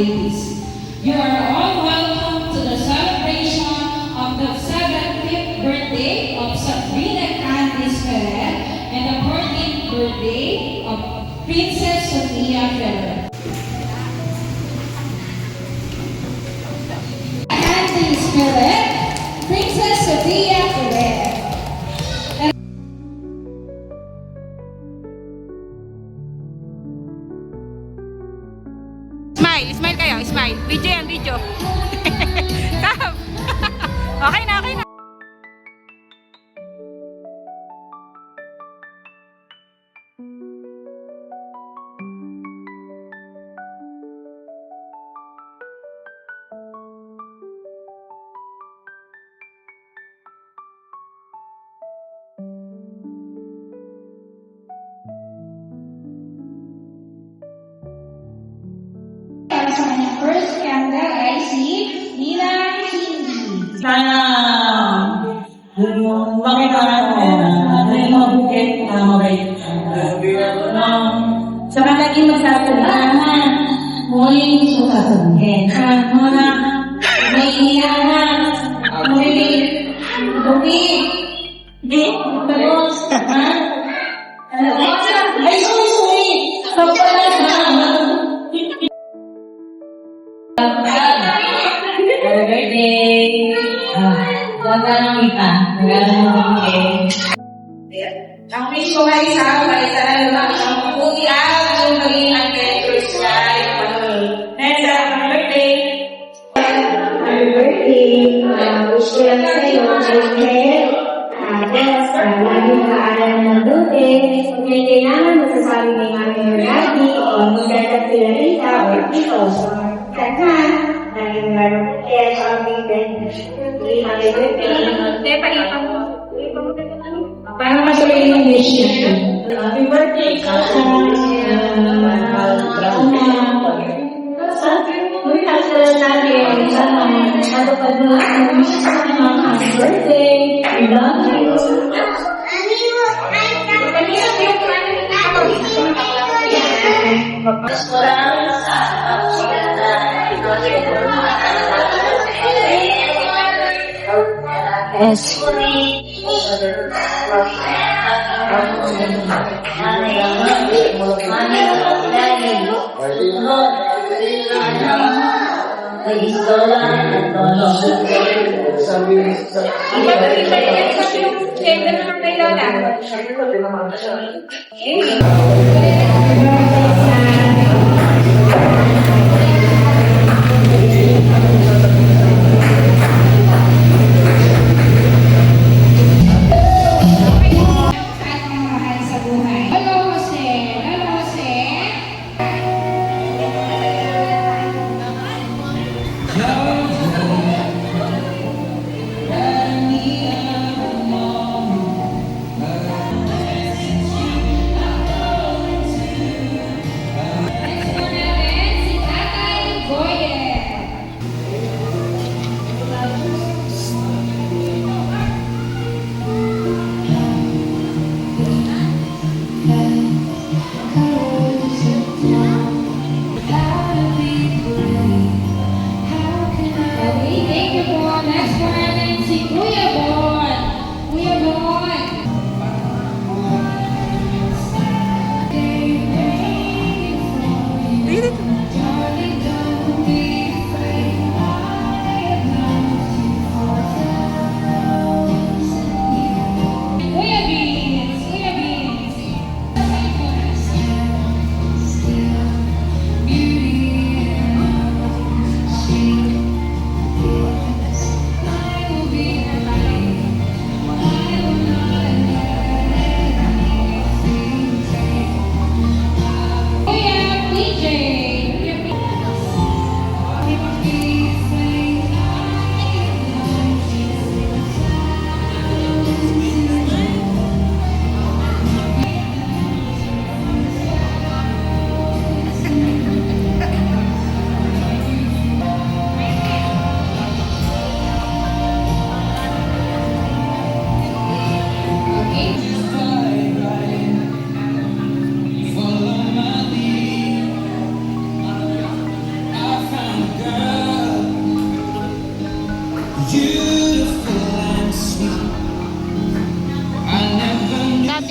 ladies. You are all welcome to the celebration of the 70th birthday of Sabrina Candice Ferrer and the 14th birthday of Princess Sofia Ferrer. Candice Ferrer, Princess Sofia Ferrer. Smile kayo, smile. Video yan, video. Come. Okay na, okay na. Sa kanyang first candle ay si Nina Hindi. Sana makita na yung mabukit na mabait. Saka lagi magsasalahan. Muling susasabihin. Mga may iyahan. Muling bukit. Hindi? Balos. Ha? Ay, sorry. Kapalas na. Happy birthday! Huwag ka nang kita. Ang wish ko ay sa lang ang mabuti at yung maging adventurous life. Nessa, happy birthday! Happy birthday! Wish ko lang sa'yo, Jessica. Best, laging kaaral ng mabuti. Kung may kailangan masasabi kay mami or daddy, o magdadap sila Rita or Tito, or kanhan, naging laro kaya sa aming happy birthday. Parang masaya yung wish niya. Happy birthday, Kaka! Uy, kasal natin. Sana matupad mo ang wish sa mga happy birthday. We love you. Yes. Tatay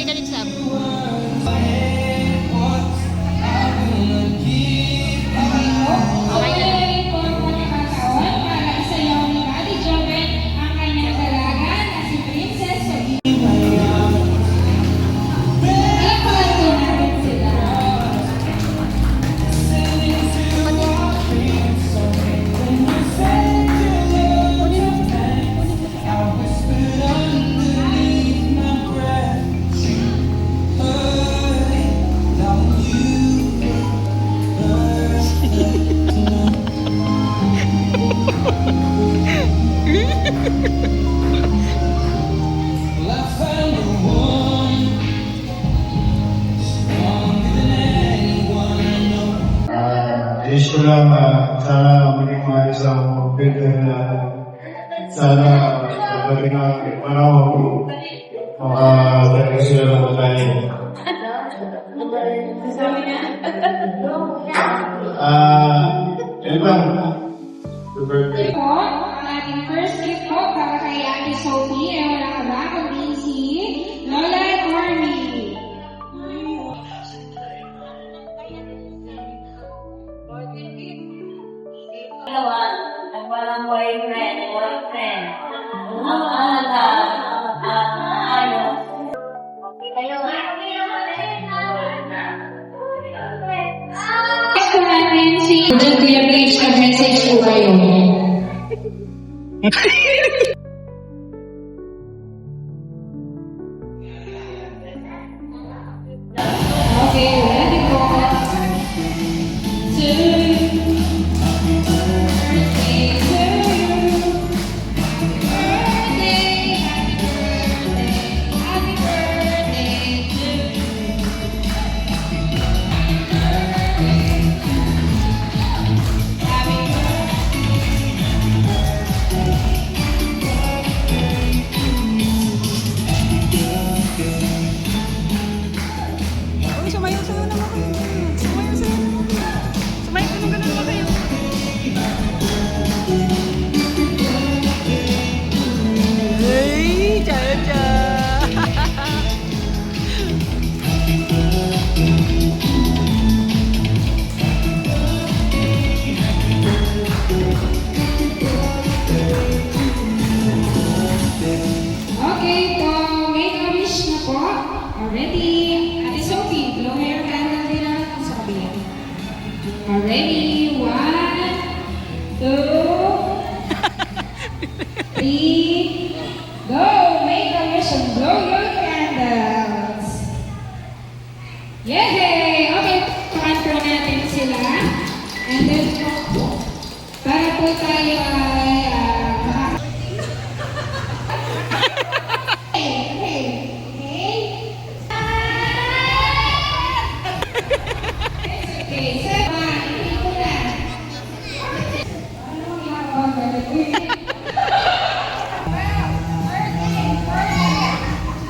galing Sam. Okay na rin po ang pagkakataon para isayaw ni Daddy Joven ang kanyang dalaga na si Princess Sophie. Palakpakan po natin sila. Wish ko lang sana maging maayos ang pagpili na sana pagdating ng panahon makagaling sila ng matay. Yun lang. Happy birthday. Po, ang ating first gift po para kay Ate Sophie ay wala ka ba kundi si Lola Corny. Dalawa, ang walang boyfriend. Ang alam, ayos. Okay kayo. Next po natin si Kuya Page, nag-message po kayo. Okay, ready po. Birthday to you. Happy birthday to you. Happy Uy, sumayaw-sayaw naman kayo. Sumayaw-sayaw naman kayo. Sumayaw naman ganun naman kayo. Hey, cha-cha. Okay po, make a wish na po. Already. Ate Sophie, blow your candle din natin sa kabila. Already. 1, 2, 3, go! Make a wish and blow your candles. Yay! Okay, pakan natin sila. And then, para po tayo ay Okay, seven. Hindi ko na.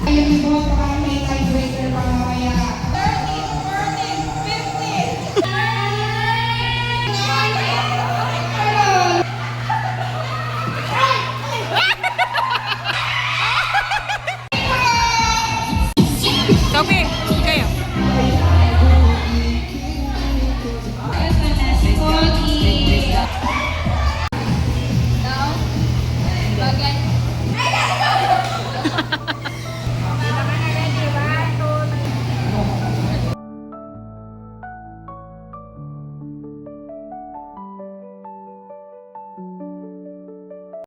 Ayun po, baka may tiebreaker pa mamaya.